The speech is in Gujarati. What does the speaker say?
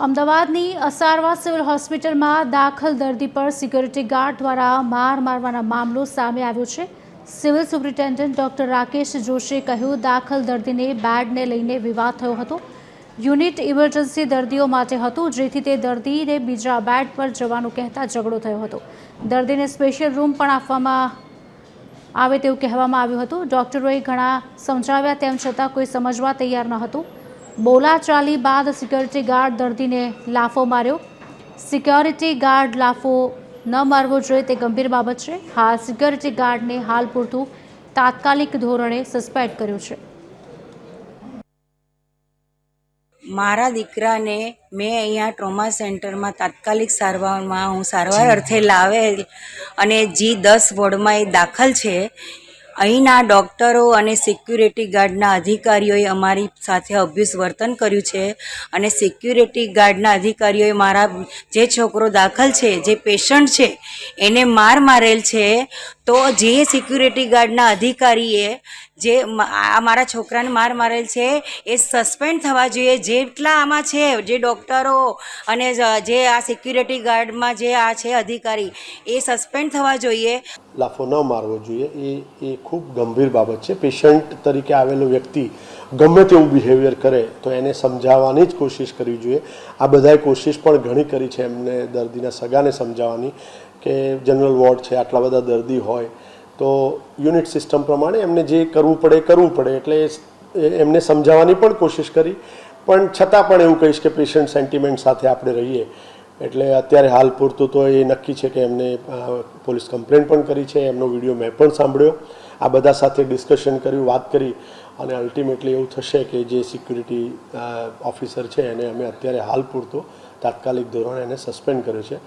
અમદાવાદની અસારવા સિવિલ હોસ્પિટલમાં દાખલ દર્દી પર સિક્યુરિટી ગાર્ડ દ્વારા માર મારવાનો મામલો સામે આવ્યો છે। સિવિલ સુપ્રિન્ટેન્ડન્ટ ડોક્ટર રાકેશ જોશીએ કહ્યું, દાખલ દર્દીને બેડને લઈને વિવાદ થયો હતો। યુનિટ ઇમરજન્સી દર્દીઓ માટે હતું, જેથી તે દર્દીને બીજા બેડ પર જવાનું કહેતા ઝઘડો થયો હતો। દર્દીને સ્પેશિયલ રૂમ પણ આપવામાં આવે તેવું કહેવામાં આવ્યું હતું। ડોક્ટરોએ ઘણા સમજાવ્યા, તેમ છતાં કોઈ સમજવા તૈયાર ન હતું। બોલાચાલી બાદ સિક્યોરિટી ગાર્ડ દર્દીને લાફો માર્યો। સિક્યોરિટી ગાર્ડ લાફો ન મારવો જોઈએ તે ગંભીર બાબત છે। હાલ સિક્યોરિટી ગાર્ડને હાલ પૂરતું તાત્કાલિક ધોરણે સસ્પેન્ડ કર્યો છે। મારા દીકરાને મેં અહીંયા ટ્રોમા સેન્ટરમાં તાત્કાલિક સારવારમાં હું સારવાર અર્થે લાવેલ અને G10 વોર્ડમાં એ દાખલ છે। અહીંના ડૉક્ટરો અને સિક્યુરિટી ગાર્ડના અધિકારીઓએ અમારી સાથે અભ્યુઝ વર્તન કર્યું છે અને સિક્યુરિટી ગાર્ડના અધિકારીઓએ મારા જે છોકરો દાખલ છે, જે પેશન્ટ છે, એને મારેલ છે। તો જે સિક્યુરિટી ગાર્ડના અધિકારીએ જે મારા છોકરાને મારેલ છે એ સસ્પેન્ડ થવા જોઈએ। જેટલા આમાં છે, જે ડૉક્ટરો અને જે આ સિક્યુરિટી ગાર્ડમાં જે આ છે અધિકારી, એ સસ્પેન્ડ થવા જોઈએ। લાફો ન મારવો જોઈએ એ ખૂબ ગંભીર બાબત છે। પેશન્ટ તરીકે આવેલો વ્યક્તિ ગમે તેવું બિહેવિયર કરે તો એને સમજાવવાની જ કોશિશ કરવી જોઈએ। આ બધાએ કોશિશ પણ ઘણી કરી છે એમને દર્દીના સગાને સમજાવવાની કે જનરલ વોર્ડ છે, આટલા બધા દર્દી હોય તો યુનિટ સિસ્ટમ પ્રમાણે એમને જે કરવું પડે એટલે એમને સમજાવવાની પણ કોશિશ કરી, પણ છતાં પણ એવું કહીશ કે પેશન્ટ સેન્ટિમેન્ટ સાથે આપણે રહીએ। એટલે અત્યારે હાલ પૂરતું તો એ નક્કી છે કે એમને પોલીસ કમ્પ્લેન પણ કરી છે, એમનો વિડીયો મેં પણ સાંભળ્યો। આ બધા સાથે ડિસ્કશન કર્યું, વાત કરી અને અલ્ટિમેટલી એવું થશે કે જે સિક્યુરિટી ઓફિસર છે એને અમે અત્યારે હાલ પૂરતો તાત્કાલિક ધોરણે એને સસ્પેન્ડ કર્યો છે।